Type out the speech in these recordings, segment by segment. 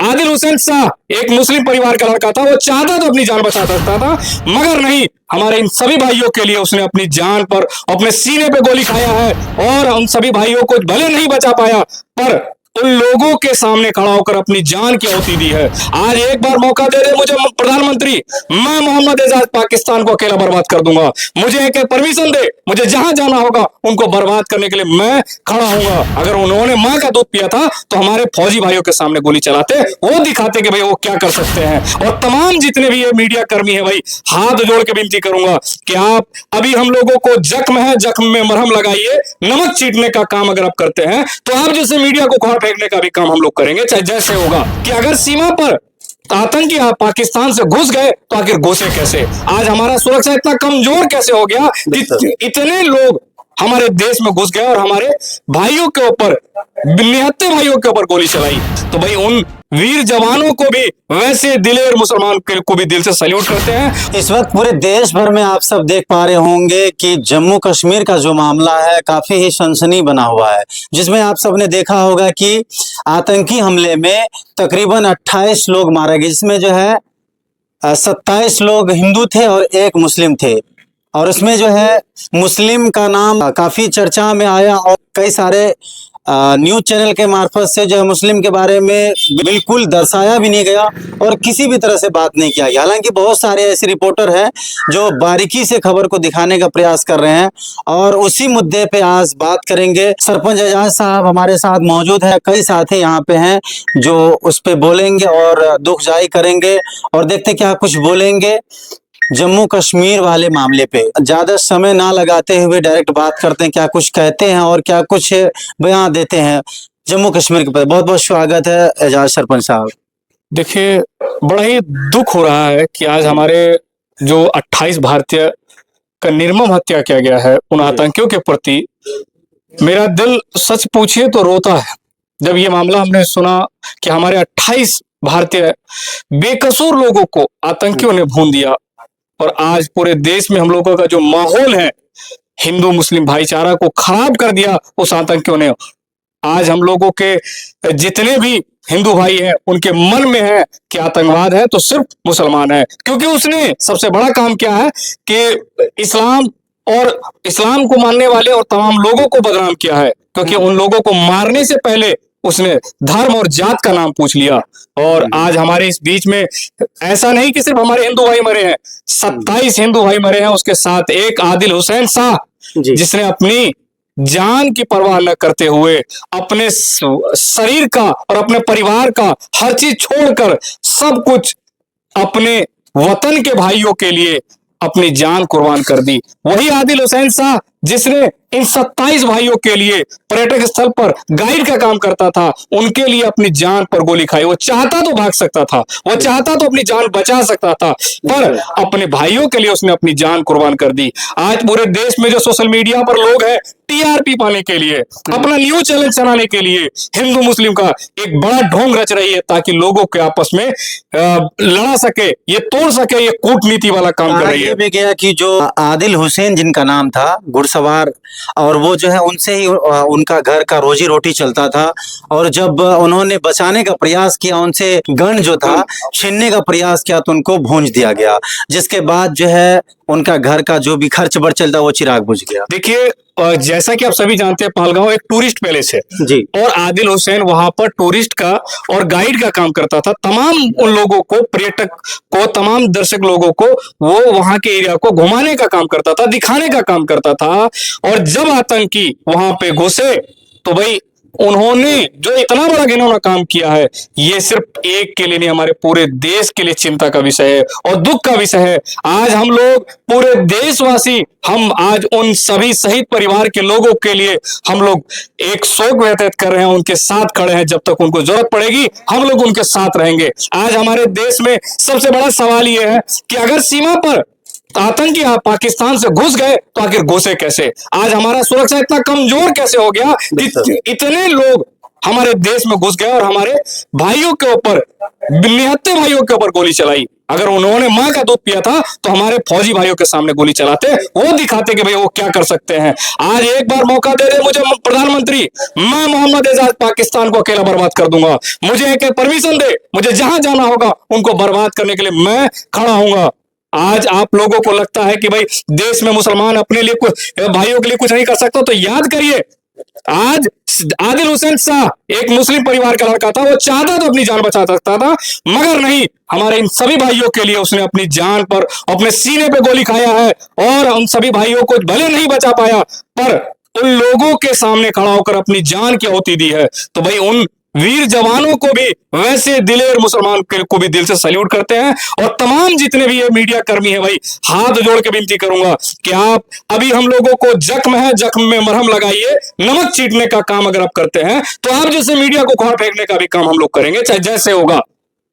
आदिल हुसैन शाह एक मुस्लिम परिवार का लड़का था, वो चाहता तो अपनी जान बचा सकता था, मगर नहीं, हमारे इन सभी भाइयों के लिए उसने अपनी जान पर अपने सीने पे गोली खाया है। और उन सभी भाइयों को भले नहीं बचा पाया, पर उन लोगों के सामने खड़ा होकर अपनी जान की आहुति दी है। आज एक बार मौका दे दे मुझे प्रधानमंत्री, मैं मोहम्मद एजाज पाकिस्तान को अकेला बर्बाद कर दूंगा। मुझे एक परमिशन दे, मुझे जहां जाना होगा उनको बर्बाद करने के लिए मैं खड़ा हूंगा। अगर उन्होंने मां का दूध पिया था तो हमारे फौजी भाइयों के सामने गोली चलाते, वो दिखाते कि भाई वो क्या कर सकते हैं। और तमाम जितने भी ये मीडिया कर्मी है भाई, हाथ जोड़ के विनती करूंगा कि आप अभी हम लोगों को जख्म है, जख्म में मरहम लगाइए। नमक चीटने का काम अगर आप करते हैं तो आप जैसे मीडिया को खोल फेंकने का भी काम हम लोग करेंगे। चाहे जैसे होगा कि अगर सीमा पर आतंकी पाकिस्तान से घुस गए तो आखिर घुसे कैसे? आज हमारा सुरक्षा इतना कमजोर कैसे हो गया कि इतने लोग हमारे देश में घुस गए और हमारे भाइयों के ऊपर, निहत्थे भाइयों के ऊपर गोली चलाई? तो भाई उन वीर जवानों को भी, वैसे दिलेर मुसलमान को भी दिल से सैल्यूट करते हैं। इस वक्त पूरे देश भर में आप सब देख पा रहे होंगे कि जम्मू कश्मीर का जो मामला है काफी ही सनसनी बना हुआ है, जिसमें आप सब ने देखा होगा कि आतंकी हमले में तकरीबन 28 लोग मारे गए, जिसमें जो है 27 लोग हिंदू थे और एक मुस्लिम थे। और उसमें जो है मुस्लिम का नाम काफी चर्चा में आया और कई सारे न्यूज चैनल के मार्फत से जो है मुस्लिम के बारे में बिल्कुल दर्शाया भी नहीं गया और किसी भी तरह से बात नहीं किया गया। हालांकि बहुत सारे ऐसे रिपोर्टर हैं जो बारीकी से खबर को दिखाने का प्रयास कर रहे हैं और उसी मुद्दे पे आज बात करेंगे। सरपंच एजाज साहब हमारे साथ मौजूद है, कई साथी यहाँ पे हैं जो उस पे बोलेंगे और दुख जाहिर करेंगे और देखते क्या कुछ बोलेंगे जम्मू कश्मीर वाले मामले पे। ज्यादा समय ना लगाते हुए डायरेक्ट बात करते हैं, क्या कुछ कहते हैं और क्या कुछ बयान देते हैं जम्मू कश्मीर के ऊपर। बहुत बहुत स्वागत है एजाज सरपंच साहब। देखिए, बड़ा ही दुख हो रहा है कि आज हमारे जो 28 भारतीय का निर्मम हत्या किया गया है, उन आतंकियों के प्रति मेरा दिल सच पूछिए तो रोता है। जब ये मामला हमने सुना कि हमारे 28 भारतीय बेकसूर लोगों को आतंकियों ने भून दिया और आज पूरे देश में हम लोगों का जो माहौल है, हिंदू मुस्लिम भाईचारा को खराब कर दिया उस आतंकियों ने। आज हम लोगों के जितने भी हिंदू भाई हैं उनके मन में है कि आतंकवाद है तो सिर्फ मुसलमान है, क्योंकि उसने सबसे बड़ा काम क्या है कि इस्लाम और इस्लाम को मानने वाले और तमाम लोगों को बदनाम किया है। क्योंकि उन लोगों को मारने से पहले उसने धर्म और जात का नाम पूछ लिया। और आज हमारे इस बीच में ऐसा नहीं कि सिर्फ हमारे हिंदू भाई मरे हैं, 27 हिंदू भाई मरे हैं, उसके साथ एक आदिल हुसैन शाह जिसने अपनी जान की परवाह न करते हुए अपने शरीर का और अपने परिवार का हर चीज छोड़कर सब कुछ अपने वतन के भाइयों के लिए अपनी जान कुर्बान कर दी। वही आदिल हुसैन शाह जिसने इन 27 भाइयों के लिए पर्यटक स्थल पर गाइड का काम करता था, उनके लिए अपनी जान पर गोली खाई। वो चाहता तो भाग सकता था, वो चाहता तो अपनी जान बचा सकता था, पर अपने भाइयों के लिए उसने अपनी जान कुर्बान कर दी। आज पूरे देश में जो सोशल मीडिया पर लोग हैं, टीआरपी पाने के लिए, अपना न्यूज चैनल चलाने के लिए हिंदू मुस्लिम का एक बड़ा ढोंग रच रही है ताकि लोगों के आपस में लड़ा सके, ये तोड़ सके, ये कूटनीति वाला काम कर रही है। भी गया कि जो आदिल हुसैन जिनका नाम था, घुड़सवार, और वो जो है उनसे ही उनका घर का रोजी रोटी चलता था। और जब उन्होंने बचाने का प्रयास किया, उनसे गन जो था छीनने का प्रयास किया तो उनको भूंज दिया गया, जिसके बाद जो है उनका घर का जो भी खर्च बढ़ चलता वो चिराग बुझ गया। देखिए, जैसा कि आप सभी जानते हैं, पहलगांव एक टूरिस्ट पैलेस है जी, और आदिल हुसैन वहां पर टूरिस्ट का और गाइड का काम करता था। तमाम उन लोगों को, पर्यटक को, तमाम दर्शक लोगों को वो वहां के एरिया को घुमाने का काम करता था, दिखाने का काम करता था। और जब आतंकी वहां पे घुसे तो भाई उन्होंने जो इतना बड़ा घिनौना काम किया है, ये सिर्फ एक के लिए नहीं, हमारे पूरे देश के लिए चिंता का विषय है और दुख का विषय है। आज हम लोग पूरे देशवासी, हम आज उन सभी शहीद परिवार के लोगों के लिए हम लोग एक शोक व्यतीत कर रहे हैं, उनके साथ खड़े हैं। जब तक उनको जरूरत पड़ेगी हम लोग उनके साथ रहेंगे। आज हमारे देश में सबसे बड़ा सवाल यह है कि अगर सीमा पर आतंकी पाकिस्तान से घुस गए तो आखिर घुसे कैसे? आज हमारा सुरक्षा इतना कमजोर कैसे हो गया कि इतने लोग हमारे देश में घुस गए और हमारे भाइयों के ऊपर, निहत्थे भाइयों के ऊपर गोली चलाई। अगर उन्होंने माँ का दूध पिया था तो हमारे फौजी भाइयों के सामने गोली चलाते, वो दिखाते कि भाई वो क्या कर सकते हैं। आज एक बार मौका दे दे मुझे प्रधानमंत्री, मैं मोहम्मद एजाज पाकिस्तान को अकेला बर्बाद कर दूंगा। मुझे एक परमिशन दे, मुझे जहां जाना होगा उनको बर्बाद करने के लिए मैं खड़ा हूंगा। आज आप लोगों को लगता है कि भाई देश में मुसलमान अपने लिए कुछ, भाइयों के लिए कुछ नहीं कर सकता, तो याद करिए आज आदिल हुसैन शाह एक मुस्लिम परिवार का लड़का था, वो चाहता तो अपनी जान बचा सकता था, मगर नहीं, हमारे इन सभी भाइयों के लिए उसने अपनी जान पर, अपने सीने पे गोली खाया है और उन सभी भाइयों को भले नहीं बचा पाया पर उन लोगों के सामने खड़ा होकर अपनी जान की आहुति दी है। तो भाई उन वीर जवानों को भी, वैसे दिलेर मुसलमान को भी दिल से सैल्यूट करते हैं। और तमाम जितने भी ये मीडिया कर्मी है भाई, हाथ जोड़ के विनती करूंगा कि आप अभी हम लोगों को जख्म है, जख्म में मरहम लगाइए। नमक चीटने का काम अगर आप करते हैं तो आप जैसे मीडिया को उखाड़ फेंकने का भी काम हम लोग करेंगे, चाहे जैसे होगा।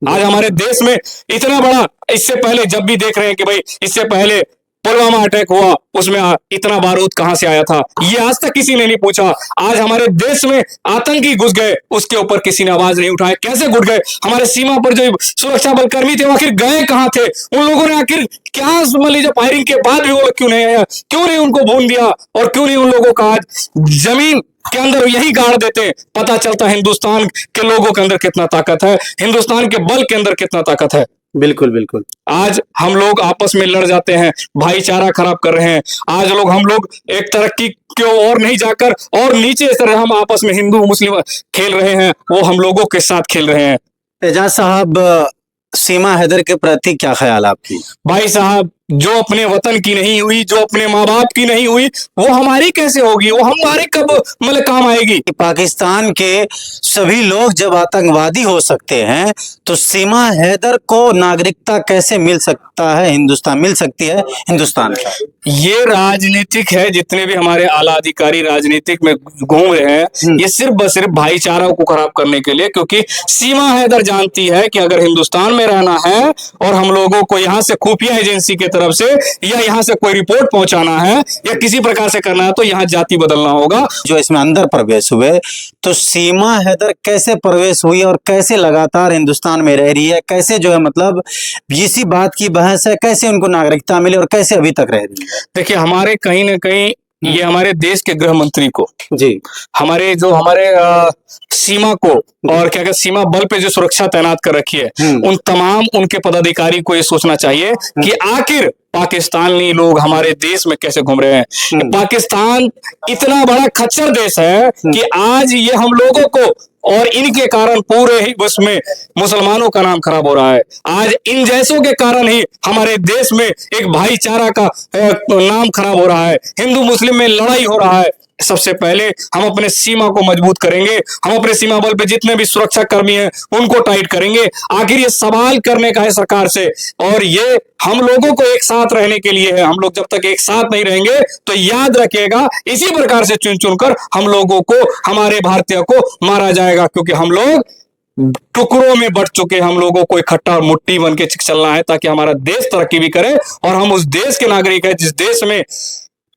आज हमारे देश में इतना बड़ा, इससे पहले जब भी देख रहे हैं कि भाई इससे पहले पुलवामा अटैक हुआ, उसमें इतना बारूद कहां से आया था, ये आज तक किसी ने नहीं पूछा। आज हमारे देश में आतंकी घुस गए, उसके ऊपर किसी ने आवाज नहीं उठाई, कैसे घुस गए। हमारे सीमा पर जो सुरक्षा बल कर्मी थे वो आखिर गए कहां थे, उन लोगों ने आखिर क्या, मान लीजिए फायरिंग के बाद भी वो क्यों नहीं आया, क्यों नहीं उनको भून दिया, और क्यों नहीं उन लोगों का आज जमीन के अंदर यही गाड़ देते। पता चलता हिंदुस्तान के लोगों के अंदर कितना ताकत है, हिंदुस्तान के बल के अंदर कितना ताकत है। बिल्कुल बिल्कुल। आज हम लोग आपस में लड़ जाते हैं, भाईचारा खराब कर रहे हैं। आज हम लोग एक तरक्की की ओर नहीं जाकर और नीचे इस तरह हम आपस में हिंदू मुस्लिम खेल रहे हैं, वो हम लोगों के साथ खेल रहे हैं। एजाज साहब, सीमा हैदर के प्रति क्या ख्याल आपकी? भाई साहब, जो अपने वतन की नहीं हुई, जो अपने माँ बाप की नहीं हुई, वो हमारी कैसे होगी, वो हमारे कब मतलब काम आएगी। पाकिस्तान के सभी लोग जब आतंकवादी हो सकते हैं तो सीमा हैदर को नागरिकता कैसे मिल सकता है, हिंदुस्तान मिल सकती है हिंदुस्तान का? ये राजनीतिक है, जितने भी हमारे आला अधिकारी राजनीतिक में घूम रहे हैं, ये सिर्फ बस सिर्फ भाईचारा को खराब करने के लिए। क्योंकि सीमा हैदर जानती है कि अगर हिंदुस्तान में रहना है और हम लोगों को यहाँ से खुफिया एजेंसी के तरफ से या यहाँ से कोई रिपोर्ट पहुंचाना है या किसी प्रकार से करना है, तो यहाँ जाति बदलना होगा। जो इसमें अंदर प्रवेश हुए, तो सीमा हैदर कैसे प्रवेश हुई और कैसे लगातार हिंदुस्तान में रह रही है, कैसे जो है मतलब इसी बात की बहस है, कैसे उनको नागरिकता मिली और कैसे अभी तक रह रही है? देखिए, हमारे कहीं ना कहीं ये हमारे देश के गृह मंत्री को, जी, हमारे सीमा को और क्या कहते सीमा बल पे जो सुरक्षा तैनात कर रखी है, उन तमाम उनके पदाधिकारी को ये सोचना चाहिए कि आखिर पाकिस्तानी लोग हमारे देश में कैसे घूम रहे हैं। पाकिस्तान इतना बड़ा खच्चर देश है कि आज ये हम लोगों को और इनके कारण पूरे ही विश्व में मुसलमानों का नाम खराब हो रहा है। आज इन जैसों के कारण ही हमारे देश में एक भाईचारा का नाम खराब हो रहा है, हिंदू मुस्लिम में लड़ाई हो रहा है। सबसे पहले हम अपने सीमा को मजबूत करेंगे, हम अपने सीमा बल पे जितने भी सुरक्षा कर्मी हैं उनको टाइट करेंगे। आखिर ये सवाल करने का है सरकार से, और ये हम लोगों को एक साथ रहने के लिए है। हम लोग जब तक एक साथ नहीं रहेंगे तो याद रखिएगा, इसी प्रकार से चुन चुनकर हम लोगों को, हमारे भारतीय को मारा जाएगा। क्योंकि हम लोग टुकड़ों में बट चुके, हम लोगों को इकट्ठा और मुट्ठी बन के चलना है ताकि हमारा देश तरक्की भी करे और हम उस देश के नागरिक है जिस देश में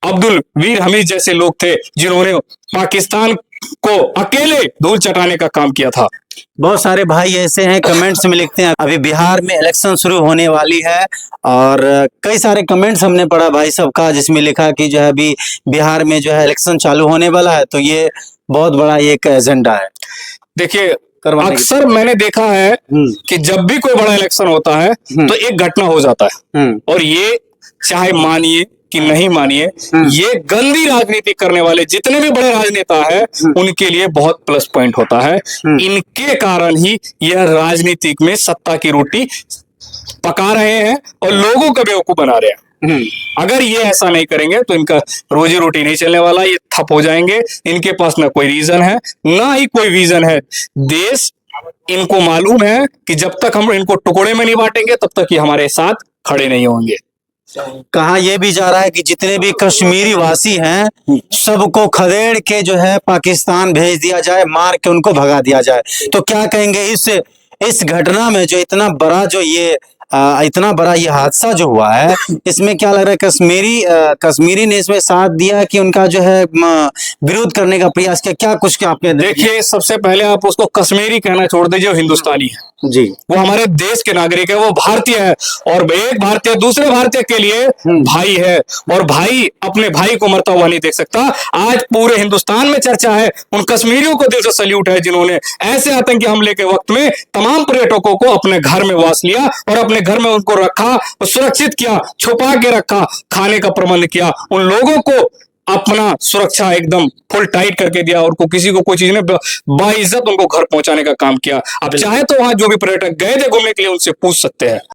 अब्दुल वीर हमीद जैसे लोग थे जिन्होंने पाकिस्तान को अकेले धूल चटाने का काम किया था। बहुत सारे भाई ऐसे हैं कमेंट्स में लिखते हैं, अभी बिहार में इलेक्शन शुरू होने वाली है और कई सारे कमेंट्स हमने पढ़ा भाई सब का, जिसमें लिखा कि जो है अभी बिहार में जो है इलेक्शन चालू होने वाला है, तो ये बहुत बड़ा एक एजेंडा है। देखिए, अक्सर मैंने देखा है कि जब भी कोई बड़ा इलेक्शन होता है तो एक घटना हो जाता है, और ये चाहे मानिए कि नहीं मानिए, ये गंदी राजनीति करने वाले जितने भी बड़े राजनेता हैं उनके लिए बहुत प्लस पॉइंट होता है। इनके कारण ही यह राजनीतिक में सत्ता की रोटी पका रहे हैं और लोगों को बेवकूफ बना रहे हैं। अगर ये ऐसा नहीं करेंगे तो इनका रोजी रोटी नहीं चलने वाला, ये ठप हो जाएंगे। इनके पास ना कोई रीजन है ना ही कोई विजन है। देश, इनको मालूम है कि जब तक हम इनको टुकड़े में नहीं बांटेंगे तब तक ये हमारे साथ खड़े नहीं होंगे। कहा यह भी जा रहा है कि जितने भी कश्मीरी वासी हैं सबको खदेड़ के जो है पाकिस्तान भेज दिया जाए, मार के उनको भगा दिया जाए। तो क्या कहेंगे इस घटना में जो इतना बड़ा जो ये इतना बड़ा ये हादसा जो हुआ है, इसमें क्या लग रहा है कश्मीरी ने इसमें साथ दिया कि उनका जो है विरोध करने का प्रयास किया, क्या कुछ क्या आपने देखिए, सबसे पहले आप उसको कश्मीरी कहना छोड़ दीजिए, वो हिंदुस्तानी है जी, वो हमारे देश के नागरिक है, वो भारतीय है और एक भारतीय दूसरे भारतीय के लिए भाई है और भाई अपने भाई को मरता हुआ नहीं देख सकता। आज पूरे हिंदुस्तान में चर्चा है, उन कश्मीरियों को दिल से सल्यूट है जिन्होंने ऐसे आतंकी हमले के वक्त में तमाम पर्यटकों को अपने घर में वास लिया और अपने घर में उनको रखा, सुरक्षित किया, छुपा के रखा, खाने का प्रबंध किया, उन लोगों को अपना सुरक्षा एकदम फुल टाइट करके दिया और को किसी को कोई चीज ने बाइज्जत उनको घर पहुंचाने का काम किया। अब चाहे तो वहां जो भी पर्यटक गए थे घूमने के लिए उनसे पूछ सकते हैं।